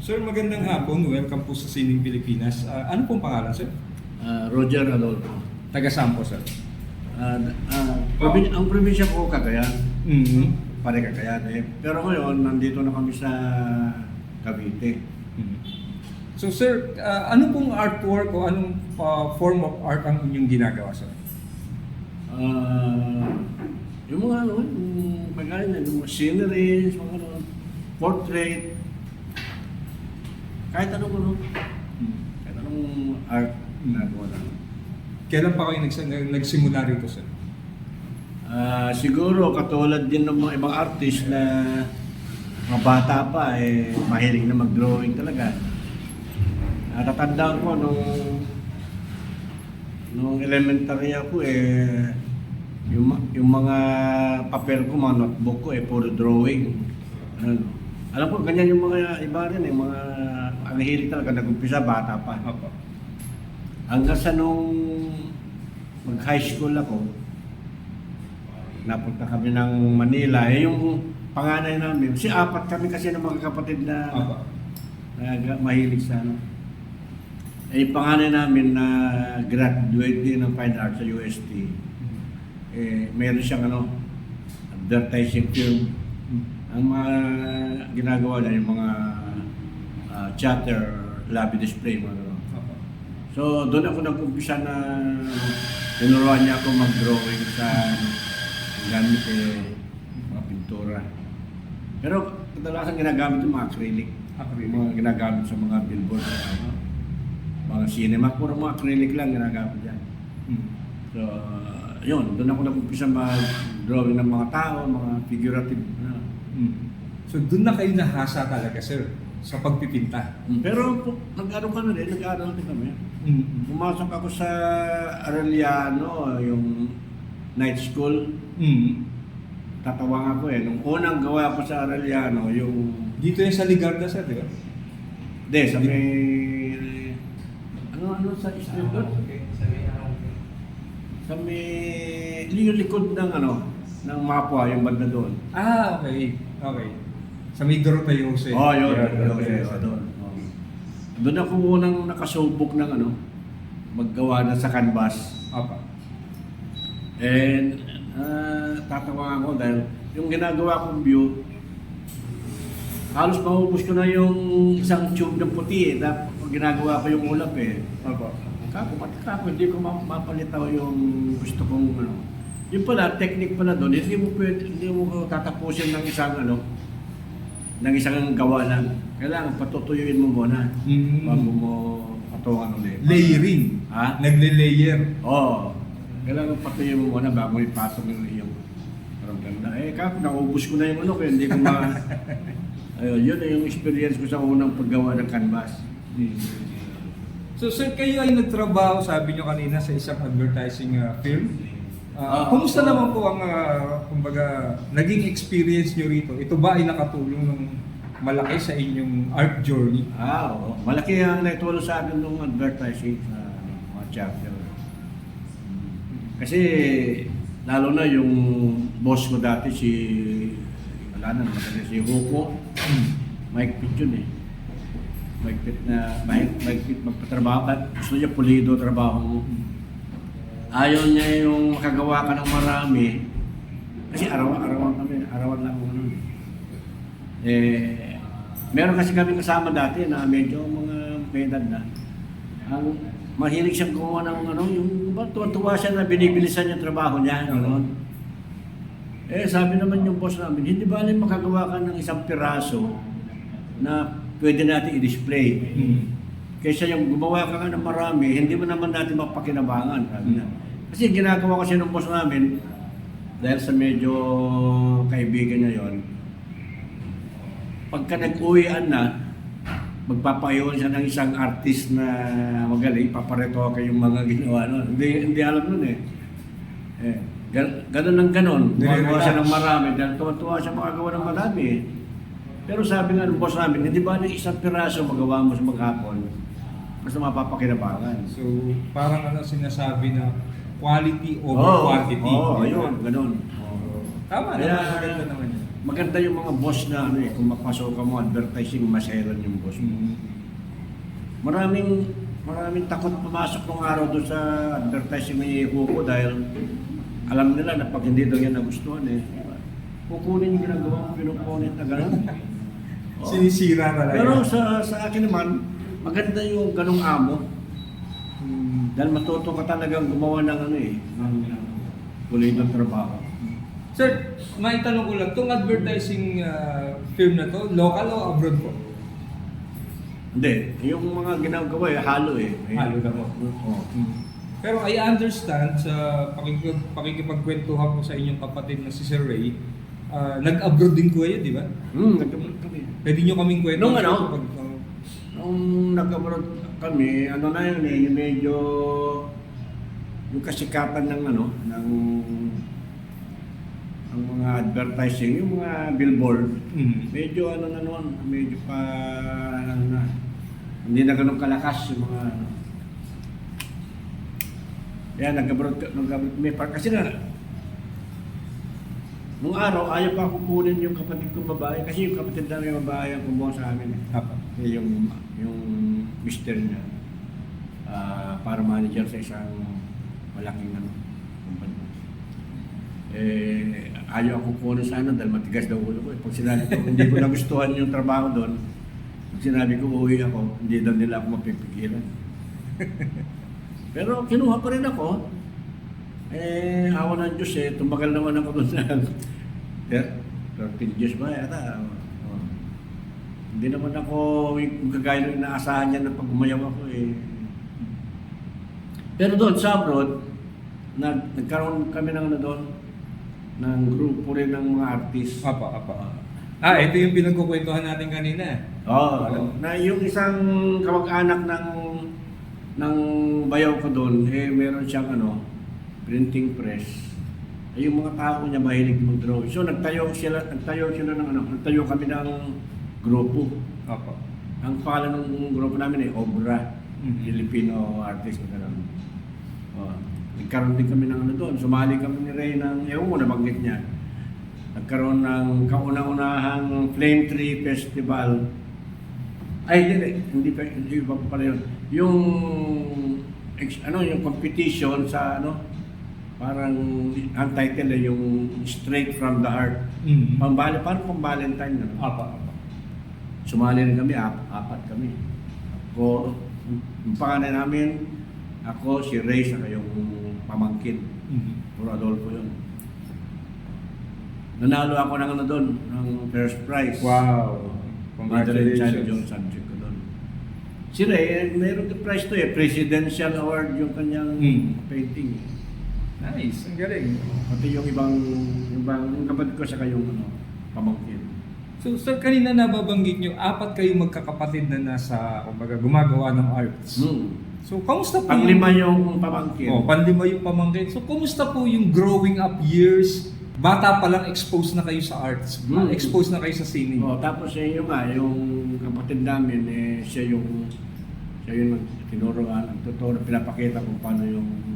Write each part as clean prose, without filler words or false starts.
Sir, magandang hapon. Welcome po sa Sining Pilipinas. Ano pong pangalan, sir? Roger Adolfo. Taga saan po, sir? Ang probinsya ko, Cagayan. Mm-hmm. Pare Cagayan eh. Pero ngayon, nandito na kami sa Cavite. So, sir, ano pong artwork o anong form of art ang inyong ginagawa, sir? Yung mga ano, yung pagkain, yung mga sceneries, mga ano, portrait, kahit anong ano, kahit anong art ginagawa namin. Kailan pa kayo nagsimula rito, sir? Siguro katulad din ng mga ibang artist na mga bata pa eh mahilig na mag-drawing talaga. Natatandaan ko nung elementary ako eh yung mga papel ko, mga notebook ko eh puro drawing. Alam ko ganyan yung mga iba rin eh, mga ang hilig talaga nag-umpisa bata pa. Opo. Hanggang sa nung mag-high school ako, napunta kami ng Manila. Eh, yung panganay namin, apat kami kasi ng mga kapatid na mahilig sa ano. Eh, yung panganay namin na graduate din ng Fine Arts sa UST, eh, meron siyang ano, advertising film. Ang mga ginagawa niya, yung mga chatter, lobby display, mga ano. So, doon ako nag-umpisa na tinuruan niya ako mag-drawing sa gamit mga pintura. Pero kadalasan ginagamit yung mga acrylic. Mga ginagamit sa mga billboard, mga cinema, puro mga acrylic lang ginagamit yan. So, yun, doon ako nag-umpisa mag-drawing ng mga tao, mga figurative. So, doon na kayo nahasa talaga, sir, sa pagpipinta. Pero nag-aral kami din, nag-aral din kami. Pumasok ako sa Arellano, yung night school. Tatawang ako eh. Nung unang gawa ko sa Arellano, yung... Dito yung sa Ligarda, sir, di ba? Hindi, sa may... Ano sa street doon? Sa may... Yung likod ng ano, ng Mapua, yung banda doon. Okay. Okay. Sa may Doroteo Jose. Oh, yun. Yeah, Doon. Doon ako unang nakasubok ng ano, maggawa na sa canvas. Apa. And tatawa ako dahil yung ginagawa kong view, halos maubos ko na yung isang tube ng puti eh. Ginagawa ko yung ulap eh. Apa. Kako, hindi ko mapalitaw yung gusto kong ano. Yung pala, technique pala doon, hindi mo tatapusin ng isang ano, ng isang gawa lang. Kailangan patutuyuin mo muna bago mo patungan ulit. Layering. Ha? Nagle-layer. Oo. Kailangan patuyuin mo muna bago ipasok yung iyong parang ganda. Eh, kako, naubos ko na yung ano, kaya hindi ko Ayun, yun na yung experience ko sa unang paggawa ng canvas. So, sir, kayo ay nagtrabaho, sabi nyo kanina, sa isang advertising film. Kumusta naman po ang, kumbaga, naging experience nyo rito? Ito ba ay nakatulong ng malaki sa inyong art journey? Oo. Malaki ang naitulong sa akin ng advertising sa mga chapter. Kasi, lalo na yung boss ko dati, si Hugo, Mike Pitt yun eh. Mike Pitt magpatrabaho ka, gusto niya pulido trabaho mo. Ayaw niya yung makagawa ka ng marami. Kasi arawan lang ako nun. Eh, meron kasi kami kasama dati na medyo mga may edad na. Ang mahilig siyang gumawa ng ano, yung tuwa siya na binibilisan yung trabaho niya. Ano? Eh, sabi naman yung boss namin, hindi ba alin makagawa ka ng isang piraso na pwede natin i-display? Kaysa yung gumawa ka ng marami, hindi mo naman natin mapakinabangan. Kasi ginagawa kasi ng boss namin, dahil sa medyo kaibigan niya yon, pagka nag-uwian na, magpapayon siya ng isang artist na magaling, paparetoke yung mga ginawa nun. Hindi alam nun eh. Ganon ng ganon. Gumagawa siya ng marami, dahil tuwa siya makagawa ng marami eh. Pero sabi nga ng boss namin, hindi ba ng isang piraso magawa mo sa maghapon? Basta mapapakinabangan. So, parang sinasabi na quality over quantity. Oo, ayun, ganun. Tama, Kaya, maganda naman yun. maganda yung mga boss na ano kung mapasok ka mo advertising, maselan yung boss mo. Maraming takot pumasok nung araw doon sa advertising ni Hugo dahil alam nila na pag hindi daw yan nagustuhan kukunin yung ginagawa mo, pinupunit na gano'n. Sinisira talaga. Pero sa akin naman, maganda yung ganong amo. Dahil matuto ka talagang gumawa ng ng pulitong trabaho. Sir, may tanong ko lang, itong advertising film na to, local o abroad po? Hindi, yung mga ginagawa halo Halo na po. Oo. Pero I understand sa pakikipagkwentuhan ko sa inyong kapatid na si Sir Ray, nag-abroad din ko kayo, di ba? Nag-abroad kami. Pwede nyo kaming kwento. Nung nung nag-abroad kami, ano na yun yung medyo yung kasikatan ng ng ang mga advertising, yung mga billboard, medyo na noon, medyo pa hindi na ganun kalakas yung mga Yan, nag-abroad may kasi na nung araw, ayaw pa kukunin yung kapatid kong babae kasi yung kapatid namin yung babae ang kumuha sa amin yung mister niya para manager sa isang malaking company. Ayaw ako kukunin sa dahil matigas daw ulo ko. Pag sinabi ko, hindi ko nagustuhan yung trabaho doon, pag sinabi ko uuwi ako, hindi daw nila ako mapipigilan. Pero kinuha pa rin ako. Awa ng Diyos tumagal naman ako doon sa 13 years ba yata. Hindi naman ako kagaya ng inaasahan niya na pag umayaw ako Pero doon sa abroad, nagkaroon kami ng doon, ng grupo rin ng mga artist. Ito yung pinagkukwentuhan natin kanina. Na yung isang kamag-anak ng bayaw ko doon, meron siyang printing press. Yung mga tao niya mahilig mag-draw. So nagtayo kami ng grupo. Ang pangalan ng grupo namin Obra, Filipino artist na gano'n. Nagkaroon din kami ng doon. Sumali kami ni Ray ng, ewan mo nabanggit niya. Nagkaroon ng kauna-unahang Flame Tree Festival. Hindi pa pala yun. Yung competition sa parang ang title yung Straight from the Heart. Parang pang-Valentine Sumali rin kami, apat kami. Ako, yung pangalan namin, ako, si Ray, saka yung pamangkin. Puro Adolfo yun. Nanalo ako ng first prize. Wow! Congratulations. Yung subject ko doon. Si Ray, mayroon yung prize to Presidential Award yung kanyang painting. Nice, ang galing. Pati yung ibang kapatid ko saka yung pamangkin. So, sir, kanina nababanggit nyo, 4 kayong magkakapatid na nasa, gumagawa ng arts. So, kamusta po Panglima yung pamangkin. Panlima yung pamangkin. So, kumusta po yung growing up years? Bata pa lang exposed na kayo sa arts. Exposed na kayo sa singing. Tapos yung kapatid namin, siya yung tinuruan, totoo na pinapakita kung paano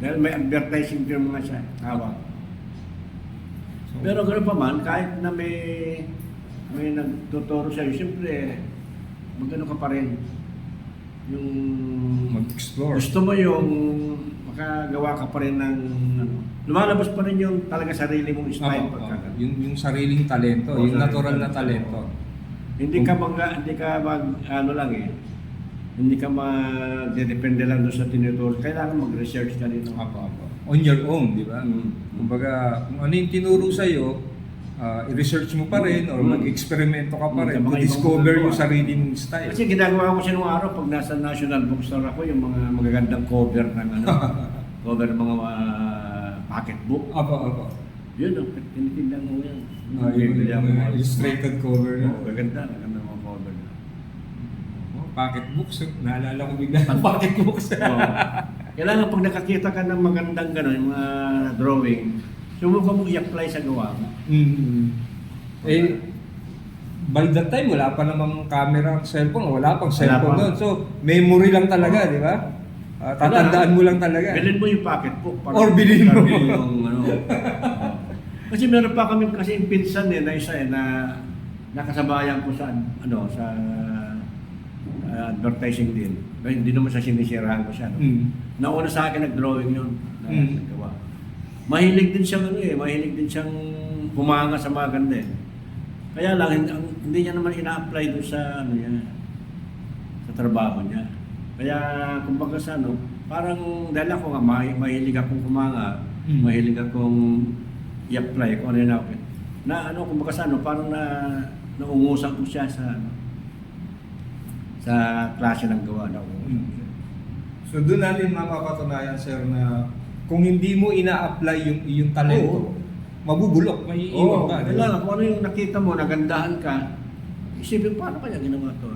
dahil may advertising film nga siya, hawak. Pero gano'n pa man, kahit na may nagtuturo sa'yo, siyempre, magano ka pa rin. Yung mag-explore. Gusto mo yung makagawa ka pa rin ng lumalabas pa rin yung talaga sarili mong style. Yung sariling talento, yung natural na talento. Hindi ka hindi ka mag-depende lang doon sa tinuturo. Kailangan mag-research ka rin. On your own, di ba? Kumbaga, kung ano yung tinuro sa'yo, i-research mo pa rin or mag-eksperimento ka pa rin, mag-discover yung sarili mong style. Kasi ginagawa ko siya nung araw pag nasa National Bookstore ako, yung mga magagandang cover ng cover ng mga pocketbook. Yun, tinitingnan mo yan. Yung illustrated cover na. Maganda mga cover na. Pocketbooks, naalala ko bigla ng pocketbooks. Kailangan pag nakakita ka ng magandang yung mga drawing, subukan mo i-apply sa gawa mo. By that time, wala pa namang camera, cellphone, wala pang cellphone doon. So, memory lang talaga, di ba? Tatandaan mo lang talaga. Bilhin mo yung pocketbook. Or bilhin mo. Yung Kasi meron pa kami kasi pinsan na isa na nakasabayan ko sa sa advertising din. Hindi naman siya sinisirahan ko siya. No? Nauna sa akin nag-drawing yun. Nagawa. Mahilig din siyang mahilig din siyang humanga sa mga ganda eh. Kaya lang hindi niya naman ina-apply doon sa sa trabaho niya. Kaya kumbaga sa parang dahil ako nga mahilig akong humanga, mahilig akong i-apply kung ano yun ako. Kumbaga sa parang naungusan ko siya sa klase ng gawa na So doon natin mapapatunayan, sir, na kung hindi mo ina-apply yung iyong talento, mabubulok, may iiwan ka. Kailangan kung ano yung nakita mo, nagandahan ka, isipin paano kaya ginawa ito?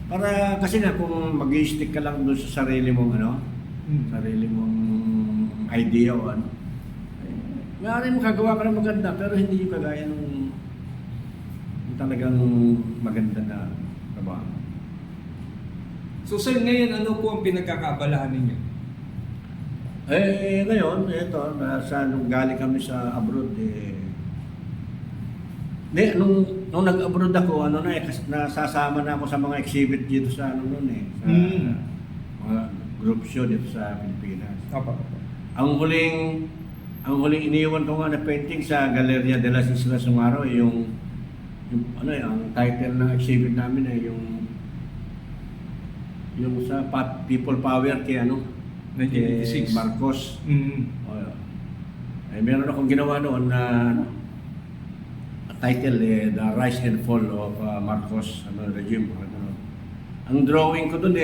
Para kasi nga kung mag-i-stick ka lang doon sa sarili mong sarili mong idea o maaari mo kagawa ka ng maganda pero hindi yung kagaya ng talagang maganda na trabaho. So sir, ngayon ano po ang pinagkakaabalahan ninyo? Ngayon, nung galing kami sa abroad, nung nag-abroad ako, nasasama na ako sa mga exhibit dito sa sa mga group show dito sa Pilipinas. Ang huling iniwan ko nga na painting sa Galleria de las Islas Sumaro, yung ang title ng exhibit namin ay yung sa People Power kay 1986. Marcos. Meron akong ginawa noon na title The Rise and Fall of Marcos regime. Ang drawing ko doon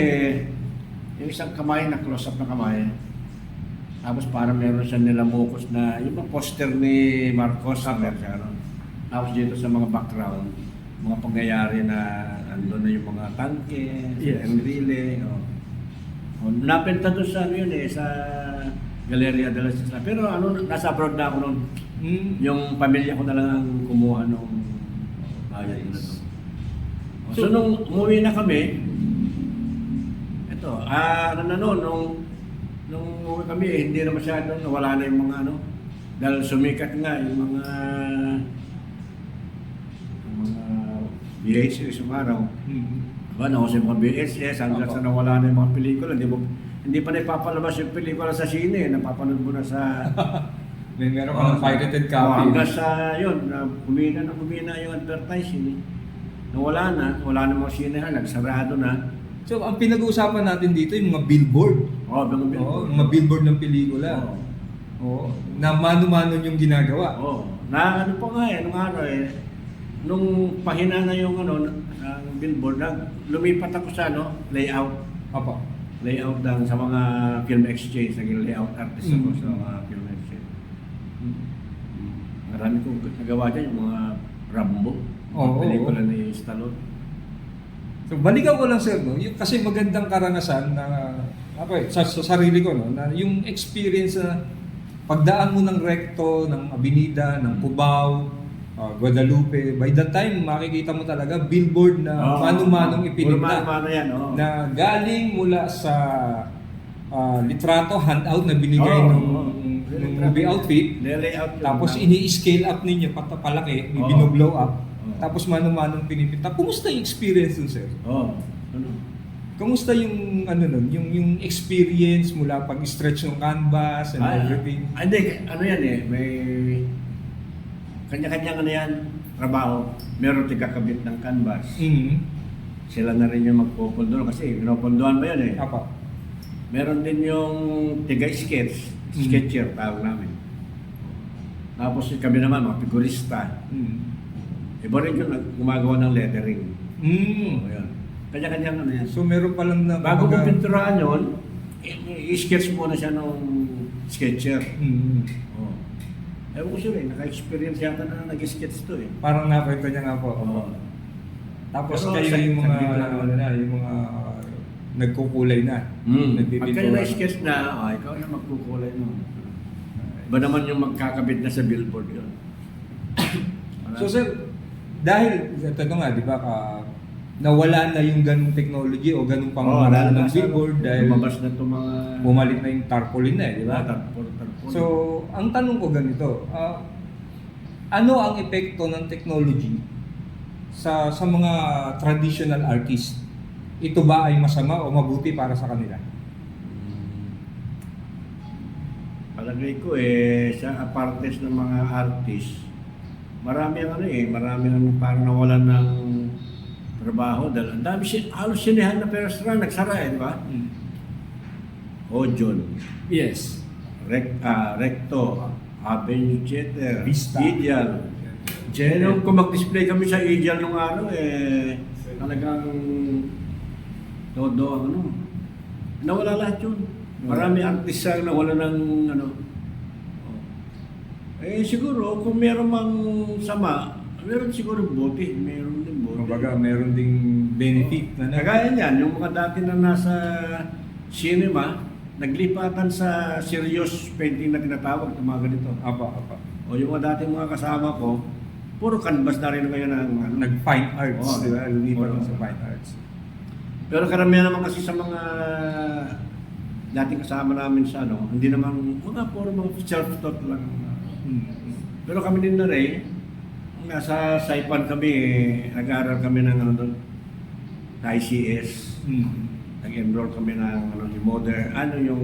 yung isang kamay na close-up na kamay. Tapos parang meron siya nilamukos na yung mga poster ni Marcos Tapos dito sa mga background, mga pangyayari na andun na yung mga tanke, Enrile. Napenta doon sa sa Galleria de las Islas. Pero nasa abroad na ako noon. Yung pamilya ko na lang ang kumuha nung bayad na to. So nung umuwi na kami, nung umuwi kami, hindi na masyadong nawala na yung mga dahil sumikat nga yung mga VHS yung araw. Nakusin mga VHS hanggang sa nawala na yung mga pelikula. Hindi pa na ipapalabas yung pelikula sa sine, napapanood mo na sa Meron ka ng pirated copy. Hanggang sa yun, humina yung advertising. Wala na mga sinehan, nagsarado na. So ang pinag-uusapan natin dito yung mga billboard. Mga billboard. Mga billboard ng pelikula. Na mano-mano yung ginagawa. Na pa nga nung pahina na yung ng billboard, lumipat ako sa layout. Layout lang sa mga film exchange, naging layout artist ako sa mga film exchange. Marami kong nagawa dyan, yung mga Rambo, pelikula ni Stallone. So balikan ko lang, sir, kasi magandang karanasan na sa sarili ko, na yung experience na pagdaan mo ng Recto, ng Avenida, ng Cubao, Guadalupe, by that time makikita mo talaga billboard na mano-manong ipinita na galing mula sa litrato, handout na binigay ng movie outfit, tapos ini-scale up ninyo palaki, binoblow up, tapos mano-manong pinipinta. Kumusta yung experience dun, sir? Kumusta yung yung experience mula pag-stretch ng canvas and everything? Hindi, may kanya-kanya trabaho. Meron tigakabit ng canvas. Sila na rin yung magpupundo kasi pinopunduhan ba yan Meron din yung tiga-sketch, sketcher tawag namin. Tapos kami naman, mga figurista. Iba rin yung gumagawa ng lettering. Kanya-kanya yan. So meron pa lang na bago mo pinturahan yun, i-sketch mo na siya nung sketcher. Ewan ko siya naka-experience yata na nag-sketch to Parang nakwento niya nga po. Tapos pero kayo yung mga nagkukulay na. Pag kayo na-sketch na, ikaw na magkukulay mo. Ba naman yung magkakabit na sa billboard yun. So sir, dahil ito nga, di ba, nawala na yung ganung technology o ganung pamamaraan ng billboard dahil lumabas na itong mga bumalik na yung tarpaulin na di ba? Tarpaulin. So, ang tanong ko ganito, ano ang epekto ng technology sa mga traditional artists? Ito ba ay masama o mabuti para sa kanila? Palagay ko sa apartes ng mga artist, marami ang parang nawalan ng trabaho dahil ang dami halos sinihan na pero nagsara di ba? Ojon, Yes. Recto, Avenue Theater, Vista. Ideal. Nung kung mag-display kami sa Ideal nung talagang todo nawala lahat yun. Marami artist ang nawala ng siguro kung meron mang sama, meron siguro buti, meron din buti. Kumbaga, meron ding benefit na Kagaya niyan, yung mga dati na nasa cinema, naglipatan sa serious painting na tinatawag, yung mga ganito. Apa. O yung mga dati mga kasama ko, puro canvas na rin ngayon ng Nag-fine arts, Oo. di ba? Lumipat Oo. sa fine arts. Pero karamihan naman kasi sa mga dating kasama namin sa hindi naman, puro mga self-taught lang. Pero kami din na rin, nasa Saipan kami, nag-aaral kami ng doon, ICS. Nag-enroll kami ng yung modern, yung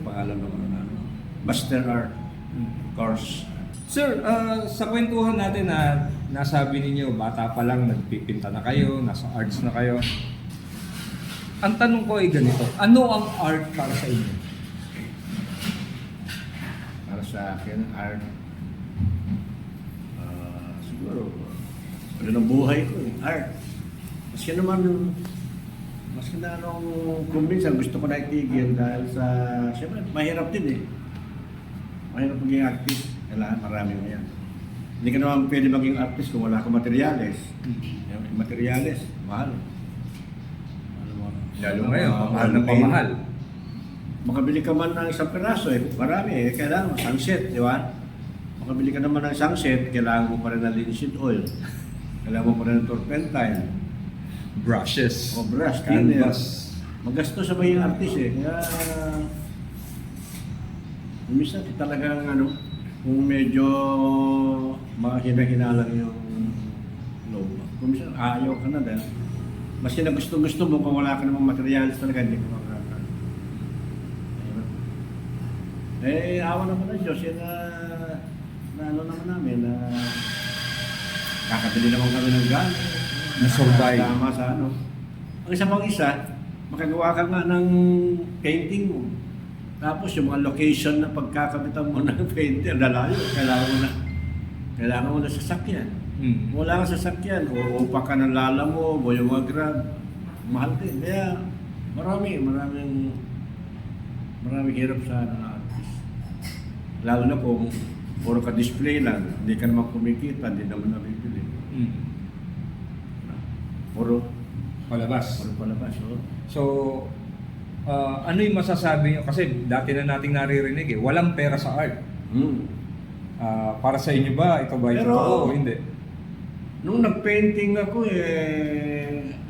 pangalan ng Master Art course. Sir, sa kwentuhan natin na nasabi ninyo, bata pa lang, nagpipinta na kayo, nasa arts na kayo. Ang tanong ko ay ganito, ano ang art para sa inyo? Para sa akin, art, siguro, ano ng buhay ko, art. Maski na kung minsan gusto ko na itigil dahil siyempre, mahirap din Mahirap maging artist. Kailangan marami mo yan. Hindi ka naman pwede maging artist kung wala kang materyales. Yung materyales, mahal. Lalo ngayon, pamahal ng pamahal. Makabili ka man ng isang piraso, marami kailangan mo, sunset, di ba? Makabili ka naman ng sunset, kailangan mo pa rin ng linseed oil. Kailangan mo pa rin ng turpentine. Brushes. O brush, canvas. Magasto sa maging artist Kaya, minsan talagang kung medyo mahina-hina lang yung loob mo. Kung minsan ayaw ka na dahil maski na gusto mo kung wala ka namang materials talaga, hindi ka makakakain. Awa naman ng Diyos, na naman namin, na kakabili naman kami ng gamit. Na-survive. Tama sa Ang isa pang makagawa ka nga ng painting mo. Tapos yung mga location na pagkakabitan mo ng painting, lalayo, kailangan mo na sasakyan. Wala kang sasakyan, o upa ka ng lala mo, o yung mga grab, mahal din. Kaya maraming hirap sa artist. Lalo na kung puro ka display lang, hindi ka naman kumikita, hindi naman nabibili. Puro Palabas. palabas. So, ano yung masasabi nyo? Kasi dati na nating naririnig walang pera sa art. Para sa inyo ba, ito ba ito o hindi? Nung nag-painting ako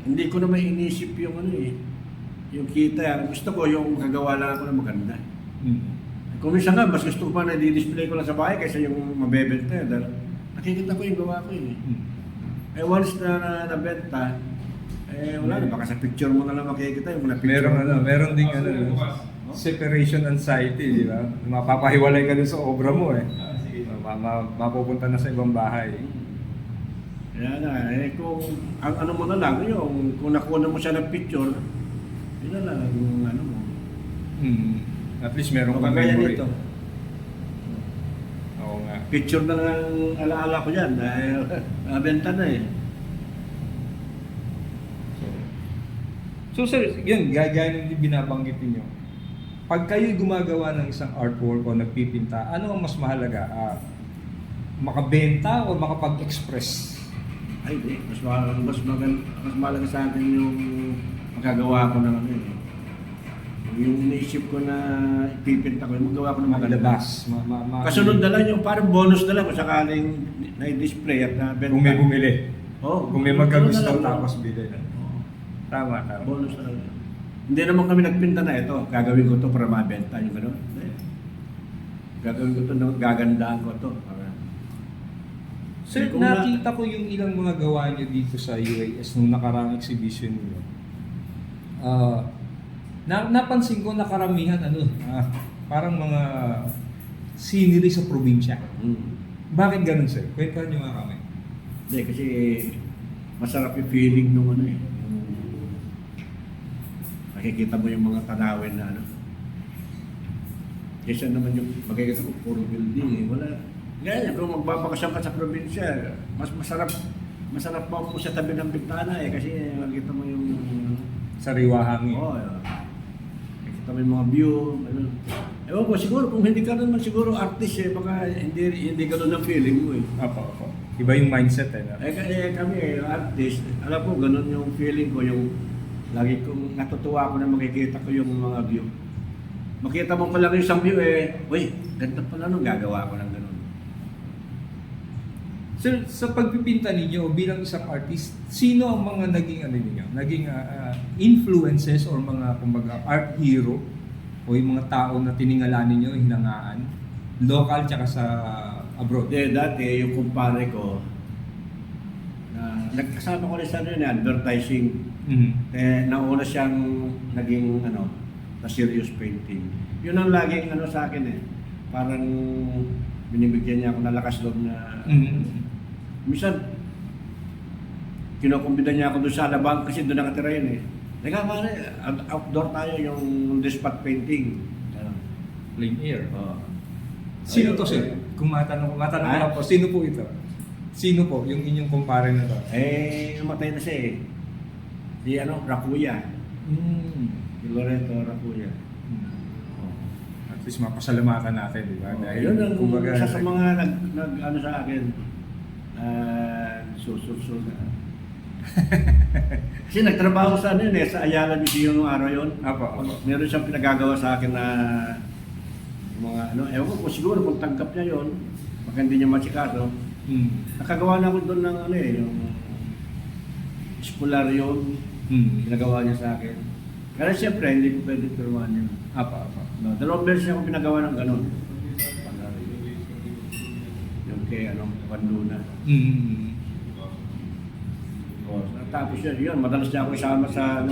hindi ko na may inisip yung yung kita. Gusto ko yung kagawa lang ako na maganda. Kung minsan nga, mas gusto ko pa na di-display ko lang sa bahay kaysa yung mabebenta. Dahil nakikita ko yung gawa ko once na nabenta, wala na, baka sa picture mo na lang makikita yung picture. Meron ding separation anxiety, di ba? Mapapahiwalay ka dun sa obra mo mapupunta na sa ibang bahay. Kaya na, kung ang mo na lang, kung nakuha mo siya ng picture, yun na lang ang mo. At least meron kang Kagaya memory. nito. Oo nga. Picture na lang alaala ko yan dahil nabenta na So sir, yun, gaya ng binabanggit niyo. Pag kayo'y gumagawa ng isang artwork o nagpipinta, ano ang mas mahalaga? Makabenta o makapag-express? Ay, di. Mas mahalaga sa akin yung magagawa ko ng yung iniisip ko na ipipinta ko, magawa ko ng maganda. Maglabas. Kasunod na lang yung parang bonus na lang kung sakaling na-display at nabenta. Kung may bumili. Kung may magkagusto tapos bili na. Tama. Bonus na lang. Hindi naman kami nagpinta na ito. Gagawin ko to para mabenta yung gano'n. Gagawin ko to, gagandaan ko to. Sir, Kung na- nakita ko yung ilang mga gawa niyo dito sa UAS nung nakaraang exhibition niyo. Napansin ko na karamihan parang mga scenery sa probinsya. Bakit ganun, sir? Kwentuhan niyo nga kami. Hindi, kasi masarap yung feeling nung ano eh. Nakikita mo yung mga tanawin na ano. Kesa naman yung makikita ko, puro building eh. Wala. Ganyan, kung magbabakasyon ka sa probinsya, mas masarap pa po sa tabi ng bintana eh. Kasi makikita mo yung Sariwa hangin. nakikita mo yung mga view. Ano. Ewan ko, siguro kung hindi ka naman siguro artist eh, baka hindi ganun ang feeling mo eh. Opo. Iba yung mindset eh. No? Kasi kami, artist, alam ko, ganun yung feeling ko, yung lagi kong natutuwa ako na makikita ko yung mga view. Makita mo pa lang yung isang view eh, uy, ganda pala nung gagawa ko ng ganun. Sir, sa pagpipinta ninyo bilang isang artist, sino ang mga naging influences or mga kumbaga art hero o yung mga tao na tiningala ninyo, hinangaan, local tsaka sa abroad? Dati, yung kumpare ko, nagkasama ko rin sa advertising. Nauna siyang naging na serious painting. Yun ang laging sa akin eh. Parang binibigyan niya ako ng lakas loob na minsan kinukumbida niya ako doon sa Alabang kasi doon nakatira yun eh. Teka pare, outdoor tayo yung spot painting. Plain air. Oh. Sino to, sir? Kung matanong ko lang po, sino po ito? Sino po yung inyong kumpare na to? Namatay na siya eh. Si Rakuya. Si Loreto Rakuya. At least mapasalamatan natin, di ba? Yun ang isa sa mga nag sa akin. Susurso na. Kasi nagtrabaho sa sa Ayala Museum nung araw yun. Apo. Meron siyang pinagagawa sa akin na mga ewan ko siguro kung tanggap niya yun, baka hindi niya masikaso. Nakagawa na ako doon ng yung espularyo, pinagawa niya sa akin. Kaya siyempre, hindi ko pwede turuan yun. Apo. Dalawang beses ako pinagawa ng gano'n. Yung kay Panduna. Tapos yun, madalas niya ako isama sa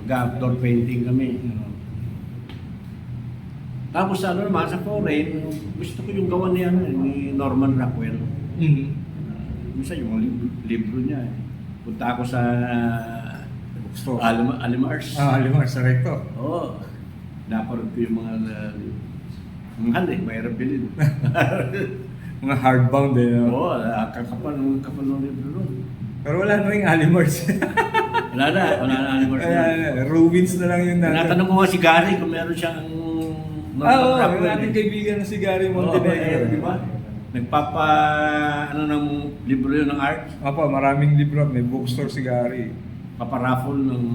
mag-outdoor painting kami. Tapos naman, sa foreign, gusto ko yung gawa niya ni Norman Rockwell. Minsan yung libro niya eh. Punta ako sa Bookstore. Alimars. Alimars, recto. Oo. Naparod ko yung mga mahal eh, mayroon bilhin. Mga hardbound eh. No? Oo, kakapal ng libro nun. Pero wala na rin Alimars. Wala na Alimars. Ruins na lang yung Tinatanong ko nga si Gary kung meron siyang yung ating kaibigan na si Gary Montenegro. Di ba? Nagpapa, ng libro yun ng art. Opo, maraming libro. May bookstore si Gary. Paparaffle ng...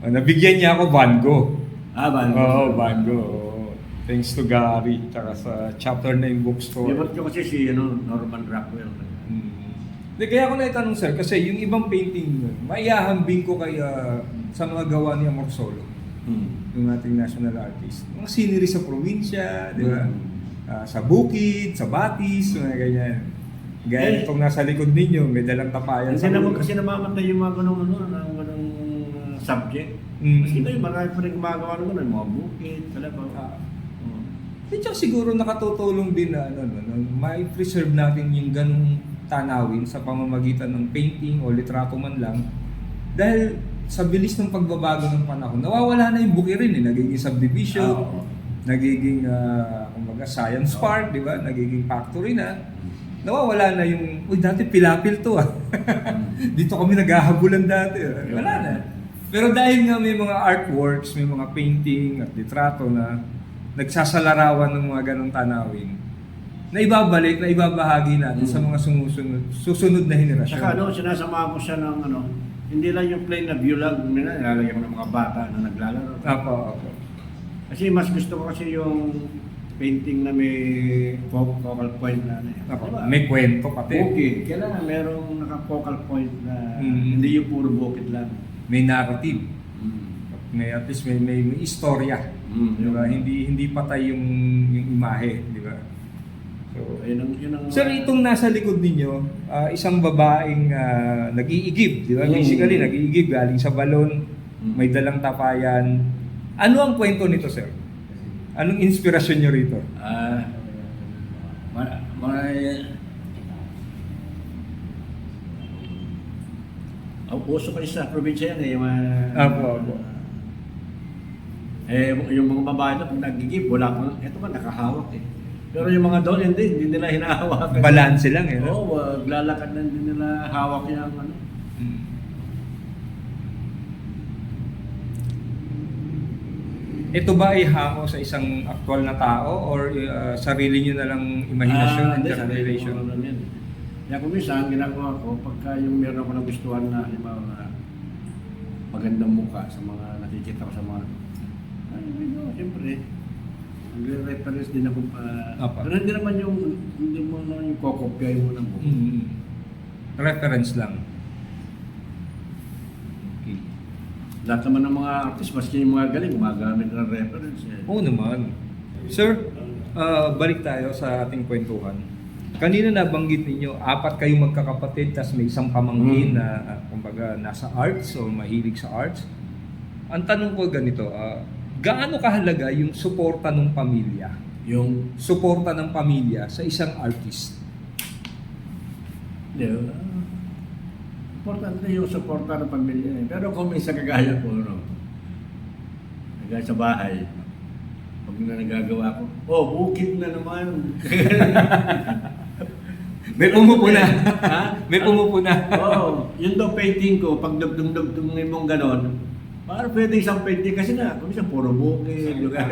Nabigyan niya ako Van Gogh. Van Gogh. Oo, Van Gogh. Thanks to Gary. Tsaka sa chapter na yung bookstore. Favorite ko kasi si Norman Rockwell. Kaya ako naitanong, sir, kasi yung ibang painting, maihahambing ko kaya sa mga gawa ni Amor Solo. Yung ating national artist. Mga scenery sa probinsya, di ba? Sa bukid, sa batis, mga ganyan. Gaya itong nasa likod ninyo, may dalang tapayan Kasi naman kasi namamatay yung mga ganung subject. Kasi kayo marami pa rin gumagawa ng mga bukid, talaga. Tsaka siguro nakatutulong din na may preserve natin yung ganung tanawin sa pamamagitan ng painting o litrato man lang. Dahil sa bilis ng pagbabago ng panahon, nawawala na yung buki rin eh. Nagiging subdivision, nagiging kumbaga science park, di ba? Nagiging factory na. Nawawala na yung, dati pilapil to Dito kami naghahabulan dati. Wala na. Pero dahil nga may mga artworks, may mga painting at litrato na nagsasalarawan ng mga ganong tanawin, na ibabalik, na ibabahagi natin sa mga susunod na henerasyon. Saka sinasama ko siya ng hindi lang yung plain na view lang, nilalagyan mo ng mga bata na naglalaro. Apo. Kasi mas gusto ko kasi yung painting na may focal point na Apo. May kwento pati. Bukid. Kailangan merong naka-focal point na hindi yung puro bukid lang. May narrative. May at least may istorya. Di ba? Hindi patay yung imahe, di ba? So, Yun ang sir, itong nasa likod ninyo, isang babaeng nag-iigib, di ba? Basically, nag-iigib galing sa balon, may dalang tapayan. Ano ang kwento nito, sir? Anong inspirasyon nyo rito? Uso kayo sa probinsya yan eh. Apo. Yung mga babae na pag nagigib, wala kang, eto ka, nakahawak eh. Pero yung mga doon, hindi nila hinahawakan. Balanse lang eh. No? Oo, maglalakad na hindi nila hawak yung ano. Ito ba ay hango sa isang aktual na tao or sarili nyo na lang imahinasyon and generation? Kaya kung minsan, ginagawa ko, pagka yung meron ako nagustuhan na, halimbawa, magandang mukha sa mga nakikita ko sa mga, siyempre, nagre-reference din ako pa. Pero hindi naman hindi mo naman yung kokopya mo ng buko. Reference lang. Okay. Lahat naman ng mga artist, maski yung mga galing, gumagamit ng reference. Oo naman. Sir, balik tayo sa ating kwentuhan. Kanina nabanggit ninyo, 4 kayong magkakapatid, tas may isang pamangkin na kumbaga nasa arts o mahilig sa arts. Ang tanong ko ganito, gaano kahalaga yung suporta ng pamilya? Yung suporta ng pamilya sa isang artist? Importante yung suporta ng pamilya. Pero kung may isa kagaya ko, kagaya sa bahay, pag na nagagawa ko, bukid na naman. May pumupuna. Ha? May pumupuna. Yun daw painting ko, pag dugdung-dugdungin mong ganon, parang pwede isang painting kasi na, kung isang puro bukid, lugar.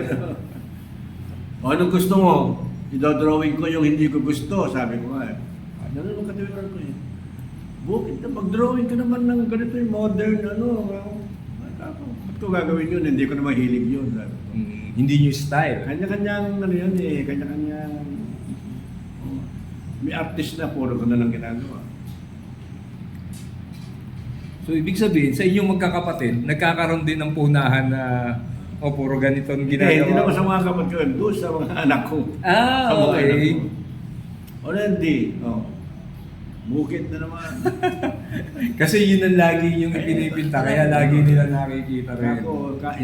Anong gusto mo? I-drawing ko yung hindi ko gusto, sabi ko nga. Ano naman katiwiran ko eh. Bukid na, mag-drawing ka naman ng ganito yung modern, ba't ko gagawin yun? Hindi ko na mahilig yun. Hindi nyo style. Kanya-kanyang, kanya-kanyang, may artist na, puro ko na lang ginagawa. So, ibig sabihin, sa inyong magkakapatid, nagkakaroon din ng punahan na puro ganito ang ginagawa. Hindi naman sa mga kapatid ko, doon sa mga anak ko. Sa mga Okay. anak ko. Already, bukid na naman. Kasi yun ang lagi yung ipinipinta, kaya lagi nila nakikita rin.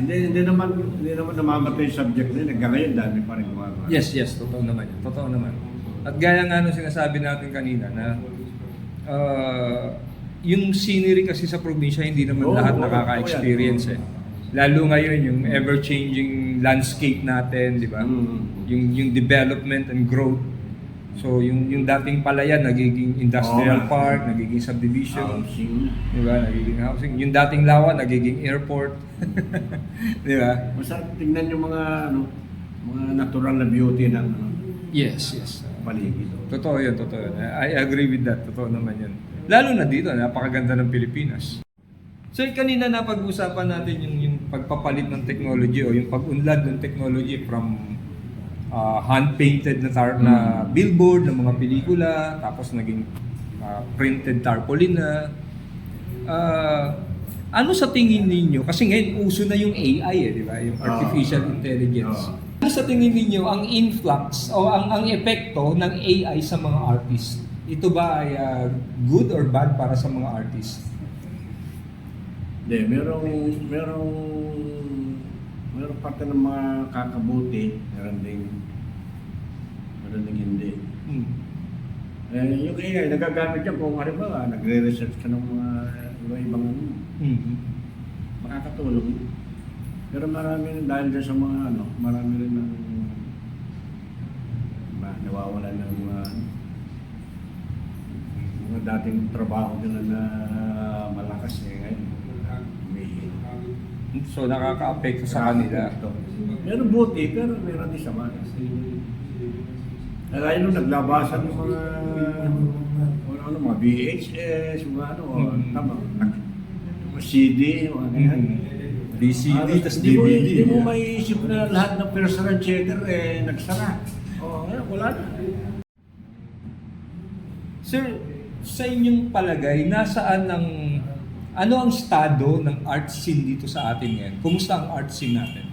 Hindi naman namamatay yung subject na yun. Hanggang ngayon, dami pa rin gumagawa. Yes, totoo naman yun. Totoo naman. At gaya nga nung sinasabi natin kanina na yung scenery kasi sa probinsya, hindi naman lahat nakaka-experience eh. Lalo ngayon, yung ever-changing landscape natin, di ba? Yung development and growth. So, yung dating palayan, nagiging industrial park, nagiging subdivision. Housing. Di ba? Nagiging housing. Yung dating lawa, nagiging airport. Di ba? Masarap tingnan yung mga natural na beauty ng Yes. paligid. Totoo yun. I agree with that. Totoo naman yun. Lalo na dito, napakaganda ng Pilipinas. So, kanina napag-usapan natin yung pagpapalit ng technology o yung pag-unlad ng technology from hand-painted na billboard ng mga pelikula, tapos naging printed tarpaulin na. Ano sa tingin ninyo? Kasi ngayon uso na yung AI di ba? Yung artificial intelligence. Ano sa tingin ninyo ang influx o ang epekto ng AI sa mga artist? Ito ba ay good or bad para sa mga artist? Hindi, merong parte ng mga kakabuti, meron ding hindi. Yung AI, nagagamit yan kung halimbawa, nagre-research ka ng mga iba-ibang makakatulong. Pero marami rin dahil dyan sa mga marami rin ng nawawala ng mga dating trabaho nila na malakas ngayon. So nakaka-apekto sa kanila. Meron buti, pero meron din sama. Kaya nung naglabasan ng mga VHS, mga tama, CD, mga ganyan. VCD, tas DVD. Hindi mo maiisip na lahat ng personal checker nagsara. Wala na. Sir, sa inyong palagay, nasaan ano ang estado ng art scene dito sa atin ngayon? Kumusta ang art scene natin?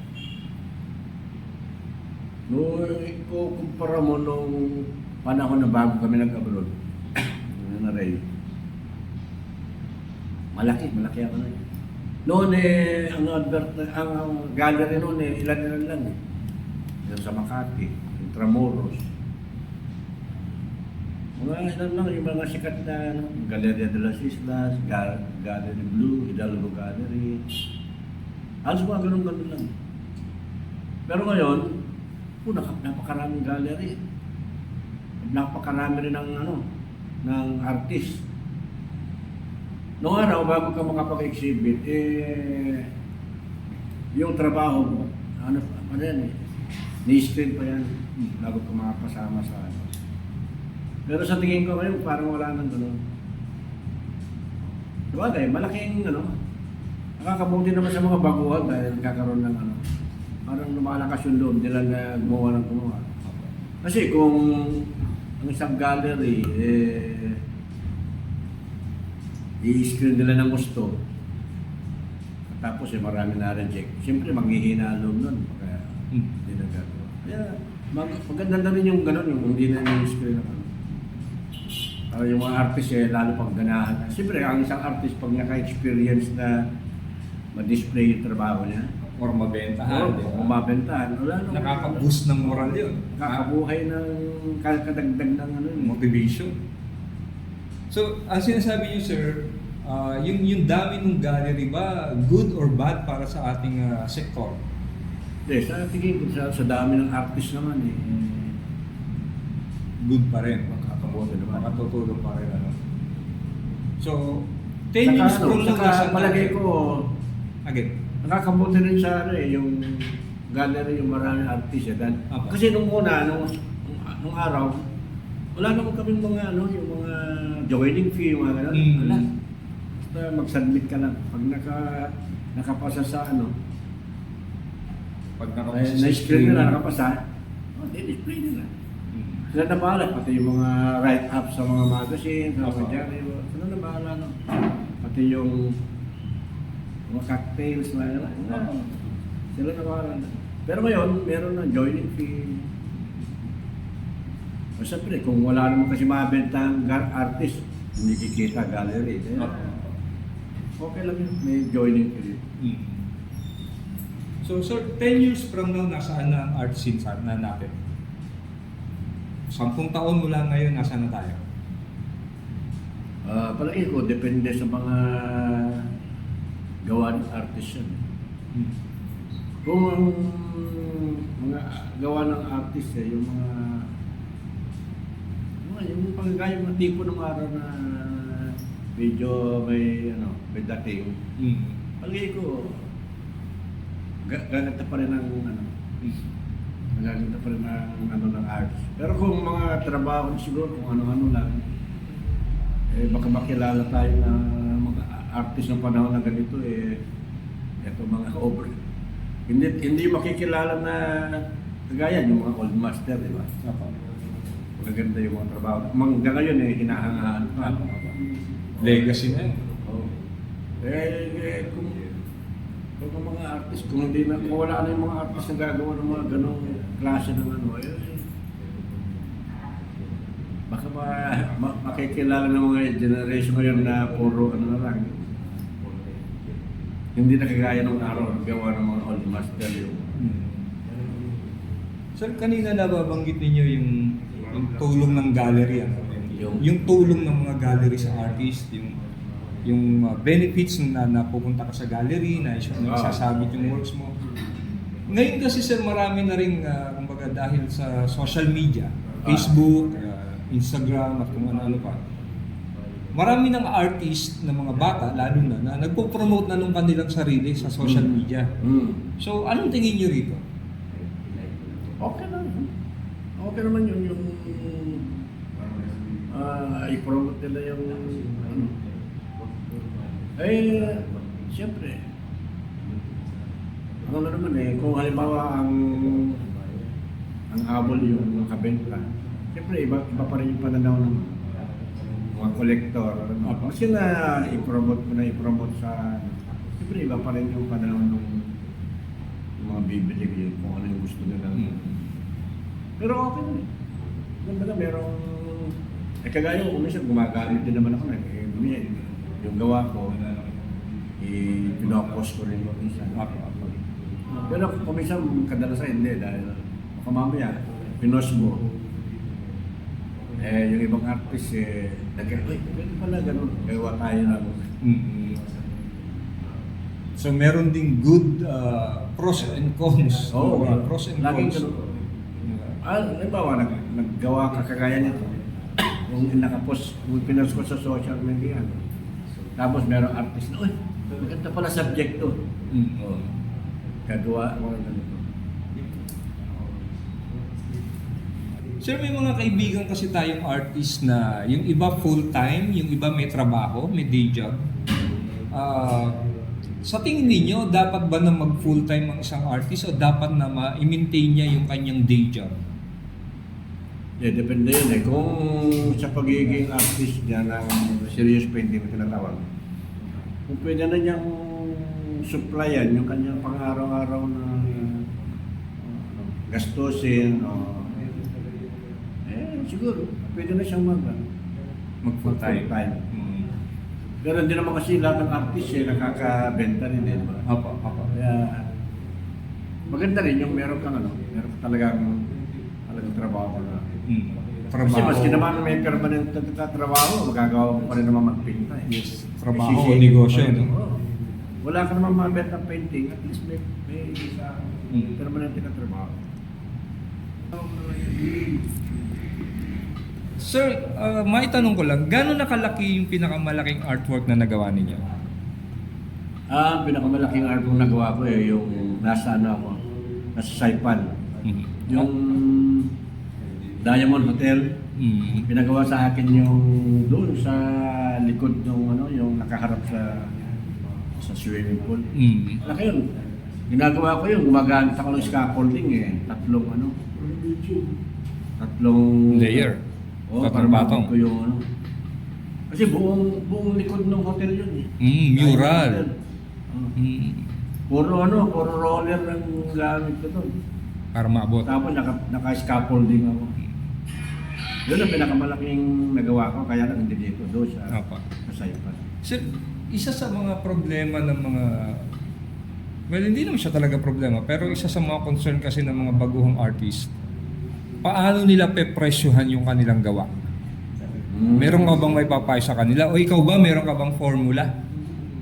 Kung kumpara mo nung panahon na bago kami nag-abroad. Ano na rin. Malaki ako na. Noon ang gallery noon ilan lang eh. Yung sa Makati, yung Tramuros. Mga ilan lang yung mga sikat na Galleria de las Islas, Gallery Blue, Hidalgo Gallery. Halos mga ganun lang. Pero ngayon, napakaraming gallery. Napakarami rin ng artist. Noong araw, bago ka makapag-exhibit, yung trabaho mo, ni-screen pa yan bago ka makapasama sa Pero sa tingin ko ngayon, parang wala nang gano'n. Sabagay, malaking nakakabuti naman sa mga baguhan dahil nagkakaroon ng parang lumalakas yung loob nila na gumawa ng gumawa. Kasi kung ang isang gallery, i-screen nila ng gusto, tapos marami na reject. Siyempre, maghihina ang loob nun. Kaya, hindi na gagawa. Kaya, maganda na rin yung gano'n, yung hindi na yung screen naman. Yung mga artist, lalo pang ganahan. Siyempre, ang isang artist, pag naka-experience na ma-display yung trabaho niya, or mabentahan. O mabentahan. Nakaka-boost ng moral yun. Nakakabuhay ng kadagdag ng motivation. So, ang sinasabi niyo, sir, yung dami ng gallery ba, good or bad para sa ating sektor? Sa tingin ko, sa dami ng artist naman good pa rin. Makakabuhay naman. Makatutulong pa rin. So, 10 years from now, palagay ko, again, nakakabuti rin sa yung gallery, yung maraming artist. Kasi nung una, nung araw, wala naman kaming mga yung mga joining fee, mga gano'n. Wala. Basta mag-submit ka lang. Pag nakapasa sa pag nakapasa sa na-screen nila, nakapasa, display nila. Sila na bahala, pati yung mga write-up sa mga magazine, sa mga diary, sila na bahala. Pati yung mga cocktails, sila na bahala. Pero ngayon, meron na joining fee. Siyempre, kung wala naman kasi mabenta ang artist, hindi kikita gallery. Okay lang yun, may joining fee. So, sir, 10 years from now, nasaan na ang art scene na natin? 10 taon mula ngayon, nasaan na tayo? Palagi ko, depende sa mga gawa ng artist yan. Kung ang mga gawa ng artist, yung yung pagkakaya mga tipo ng araw na medyo may dating. Palagi ko, gaganda pa rin magaganda pa rin ng arts. Pero kung mga trabaho siguro, kung ano-ano lang, baka makilala tayo na mga artist ng panahon na ganito, ito mga over. Hindi makikilala na kagaya yung mga old master, di ba? Magaganda yung mga trabaho. Hanggang ngayon, hinahangaan pa. Legacy na yun. Kung mga artist, kung wala na yung mga artist na gagawa ng mga ganong klase ng baka makikilala ng mga generation ngayon na puro na lang. Hindi na kagaya ng araw gawa ng mga old master yung. Sir, kanina nababanggit ninyo yung tulong ng gallery, yung tulong ng mga gallery sa artist, yung benefits na napupunta ka sa gallery, na isasabit yung works mo. Ngayon kasi, sir, marami na rin, kumbaga, dahil sa social media, Facebook, Instagram, at kung ano-ano pa. Marami ng artist na mga bata, lalo na nagpo-promote na nung kanilang sarili sa social media. So, anong tingin nyo rito? Okay lang. Okay naman yung i-promote nila yung siyempre kung halimbawa ang habol yung nakabenta, siyempre iba pa rin yung pananaw ng mga collector. Kasi na i-promote sa siyempre iba pa rin yung pananaw ng mga bibili kung ano yung gusto nila. Pero okay na Kumbaga merong, kagaya ko, minsan gumagamit din naman ako na, yung gawa ko, pinopost ko rin mo minsan. Pero kung minsan kadalasan hindi dahil baka mamaya pinost mo. Yung ibang artist pwede pala ganun. Gawa tayo ng... So meron ding good pros and cons. Oo, Pros and laging cons. ganun. Halimbawa, naggawa ka kagaya nito. Kung nakapost, kung pinost ko sa social media, tapos merong artist na, uy, maganda pala subject to. Kagawa mo ng ganito. Sir, may mga kaibigan kasi tayong artist na yung iba full-time, yung iba may trabaho, may day job. Sa tingin ninyo, dapat ba na mag-full-time ang isang artist o dapat na ma-maintain niya yung kanyang day job? Depende yun eh. Kung sa pagiging artist niya ng serious painting na tinatawag, kung pwede na niyang supplyan yung kanyang pang-araw-araw na gastusin, siguro, pwede na siyang Mag-full-time. Pero hindi naman kasi lahat ng artist nakakabenta rin eh, diba? Opo. Kaya, maganda rin yung meron kang meron kang talagang trabaho na. Kasi maski naman may permanent na trabaho, magagawa mo pa rin naman magpinta eh. Yes. Trabaho o negosyo, no? Wala ka naman mabenta painting, at least may isa permanent na trabaho. Sir, maitanong ko lang, gano'n nakalaki yung pinakamalaking artwork na nagawa ninyo? Pinakamalaking artwork na nagawa ko yung nasa nasa Saipan. Yung Diamond Hotel, pinagawa sa akin yung doon sa likod ng yung nakaharap sa swimming pool. Laki yun. Ginagawa ko yun, gumagamit ako ng scaffolding tatlong Layer. Para Patong. ko yung Kasi buong likod ng hotel yun eh. Mural. Puro roller ang gamit ko doon. Para maabot. Tapos naka-scaffolding ako. Yun ang pinakamalaking nagawa ko, kaya lang hindi dito, doon sa Saipan. Sir, isa sa mga problema ng mga... Well, hindi naman siya talaga problema, pero isa sa mga concern kasi ng mga baguhang artist, paano nila pepresyuhan yung kanilang gawa? Meron ka bang may papayo sa kanila? O ikaw ba, meron ka bang formula?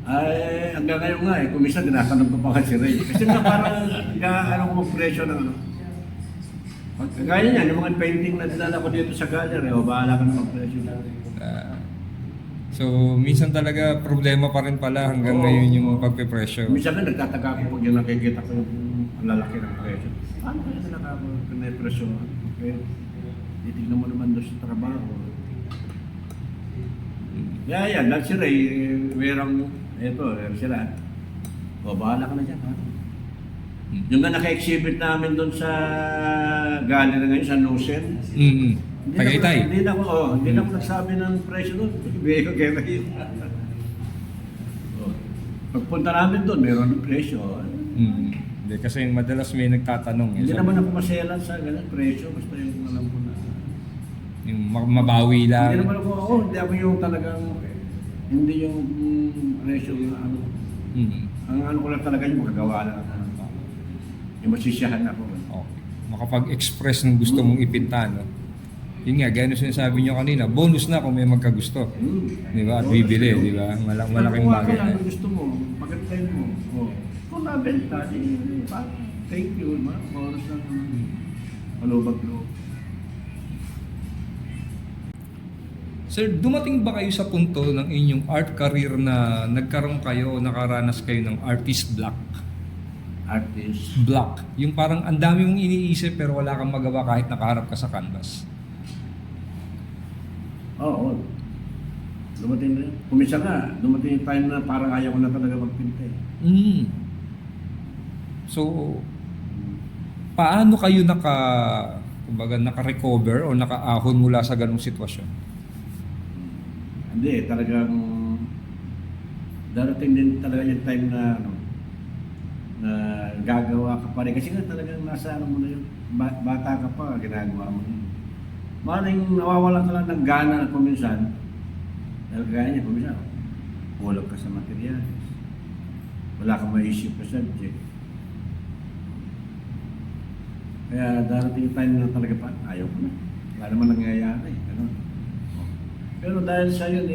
Ay, hanggang ngayon nga kung minsan tinatanong ko pa si Ray. Kasi nga parang ko mag-presyo ng Kagaya niyan, yung mga painting na dinala ko dito sa gallery, bahala ka na mag-presyo na. So, minsan talaga problema pa rin pala hanggang ngayon yung pagpe-presyo. Minsan nga nagtataka ko pag yung nakikita ko yung lalaki ng presyo. Paano kaya sila ka-presyo? Okay, titignan mo naman doon sa trabaho. Yan, dahil si Ray, merong, sila. Bahala ka na dyan, ha? Yung nga naka-exhibit namin doon sa gallery ngayon, sa Nusen. Tagaytay. Hindi na ako nagsabi ng presyo doon. Ibigay ko kay Ray. Pagpunta namin doon, meron ng presyo. Hindi, kasi madalas may nagtatanong. Hindi naman ako maselan sa ganang presyo, basta yung alam ko na. Yung mabawi lang. Hindi naman hindi ako yung talagang, hindi yung presyo na Ang ko lang talaga yung makagawa lang ako. Yung masisiyahan ako. Okay. Makapag-express ng gusto mong ipinta, no? Yun nga, gano'n sinasabi nyo kanina, bonus na kung may magkagusto. Di ba? At bibili, di ba? Malaking bagay na. Kung gusto mo, pagantayin mo. Kung nabenta, thank you. Bonus na malubag-loob. Sir, dumating ba kayo sa punto ng inyong art career na nagkaroon kayo o nakaranas kayo ng artist block? Artist? Block. Yung parang ang dami mong iniisip pero wala kang magawa kahit nakaharap ka sa canvas. Oo. Dumating na yun. Kumisa nga, dumating yung time na parang ayaw ko na talaga magpinta eh. So, paano kayo naka-recover o nakaahon mula sa ganong sitwasyon? Hindi, talagang darating din talaga yung time na na gagawa ka pa rin. Kasi nga talagang nasa mo na yun. Bata ka pa, ginagawa mo yun. maring nawawalan ka lang ng gana kuminsan. Dahil kaya niya, kuminsan, kulang ka sa materials. Wala kang maisip na subject. Kaya darating yung time na talaga pa, ayaw ko na. Wala naman nangyayari. Ganun. Pero dahil sa yun,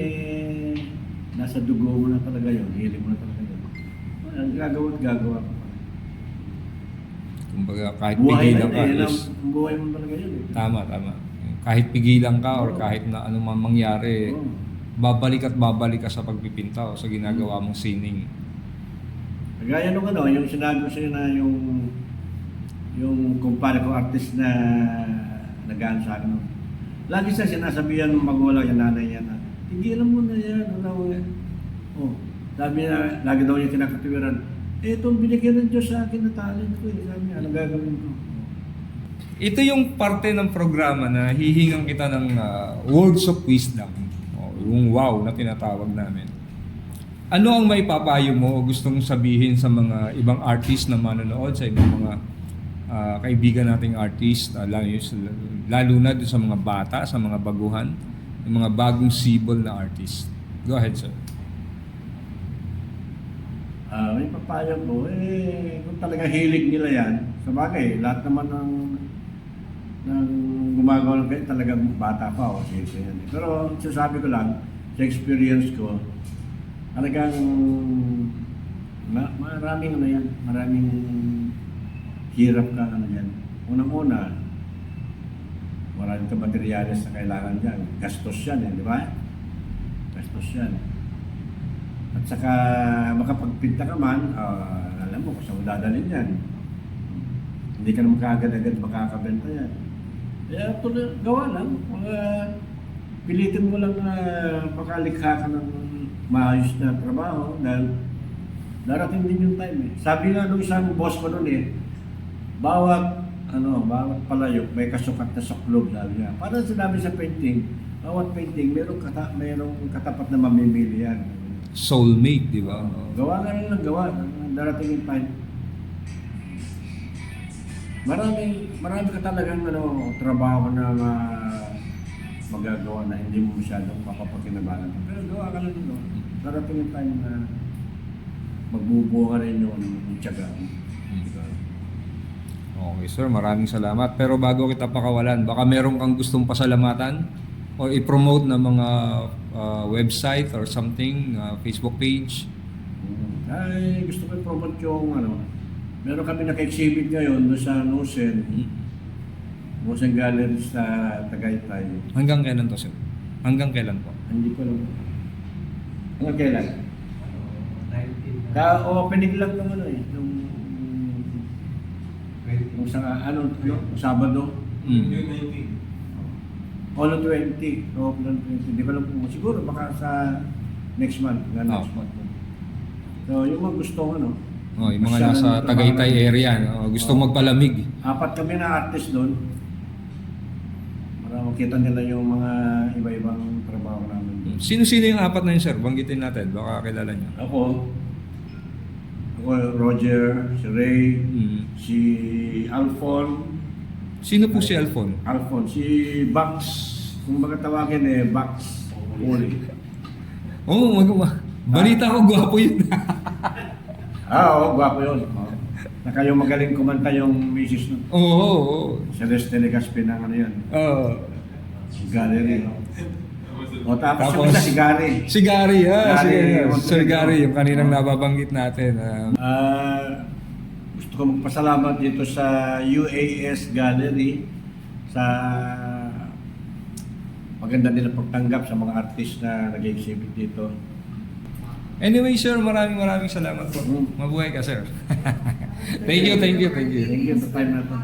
nasa dugo mo na talaga yun, hiling mo na talaga yun. Ang gagawa at gagawa ko. Kumbaga, kahit Buhay pigilan ka, na, is, ang buhay mo talaga yun. tama. Kahit pigilan ka or Oo. kahit na ano man mangyari, Oo. babalik ka sa pagpipinta o sa ginagawa mong sining. Gaya nung ano, yung sinabi ko sa'yo na yung kumpare ko artist na nagaan sa akin. Lagi siya sinasabihan ng magulang yung nanay niya na, tigilan mo na yan. Sabi niya, lagi daw niya kinakatiwiran, itong binigyan ng Diyos sa akin na talent ko. Sabi niya, anong gagawin ko? Ito yung parte ng programa na hihingan kita ng words of wisdom. O, yung wow na tinatawag namin. Ano ang may papayo mo o gustong sabihin sa mga ibang artist na manonood, sa ibang mga kaibigan nating artist, lalo na doon sa mga bata, sa mga baguhan, yung mga bagong sibol na artist? Go ahead, sir. May papayo ko, kung talaga hilig nila yan, sa bagay, lahat naman ng gumagawa ng kayo, talagang bata pa o sige yan. Pero sasabi ko lang, sa experience ko, talagang maraming hirap ka yan. Unang-una, maraming ka materyales na kailangan dyan. Gastos yan, di ba? Gastos yan. At saka makapagpinta ka man, alam mo kung saan mo dadalhin yan. Hindi ka naman kaagad-agad makakabenta yan. Kaya gawa lang. Pilitin mo lang na makalikha ka ng maayos na trabaho dahil darating din yung time eh. Sabi nga nung isang boss ko noon bawat palayok may kasukat na suklog, sabi niya. Parang sinabi sa painting, bawat painting merong katapat na mamimili yan. Soulmate, di ba? Gawa ka lang ng gawa. Darating yung time. Marami ka talagang trabaho na magagawa na hindi mo masyadong mapapakinabangan. Pero gawa ka lang nito. Darating yung time na magbubuo ka rin yung tiyaga. Okay, sir. Maraming salamat. Pero bago kita pakawalan, baka meron kang gustong pasalamatan o i-promote na mga website or something, Facebook page? Ay, gusto ko i-promote yung meron kami naka-exhibit ngayon doon sa Nosen Gallery sa Tagaytay. Hanggang kailan to, sir? Hanggang kailan po? Hindi ko alam. Hanggang kailan? Ka-opening lang naman nung sa Sabado. All 20. Hindi ko alam kung siguro baka sa next month. Next month. So, yung mga gusto Yung mga nasa Tagaytay area, gusto magpalamig. 4 kami na artist doon. Para makita nila yung mga iba-ibang trabaho namin doon. Sino-sino yung 4 na yun, sir? Banggitin natin, baka kilala nyo. Ako, Roger, si Ray, si Alphon. Sino po si Alphon? Alphon, si Bax. Kung baga tawagin Bax. Uli. Oo, balita ko, gwapo yun. Oo, gwapo yun. Na kayo magaling kumanta yung misis nun. Oo. Celeste Legaspi ng yan. Oo. Gallery. Tapos yung isa, si Gary. Si Gary, Gary, Sir Gary, yung kaninang nababanggit natin. Gusto ko magpasalamat dito sa UAS Gallery sa maganda nila pagtanggap sa mga artist na nag-exhibit dito. Anyway, sir, maraming salamat po. Mabuhay ka, sir. Thank you. Thank you sa time na to.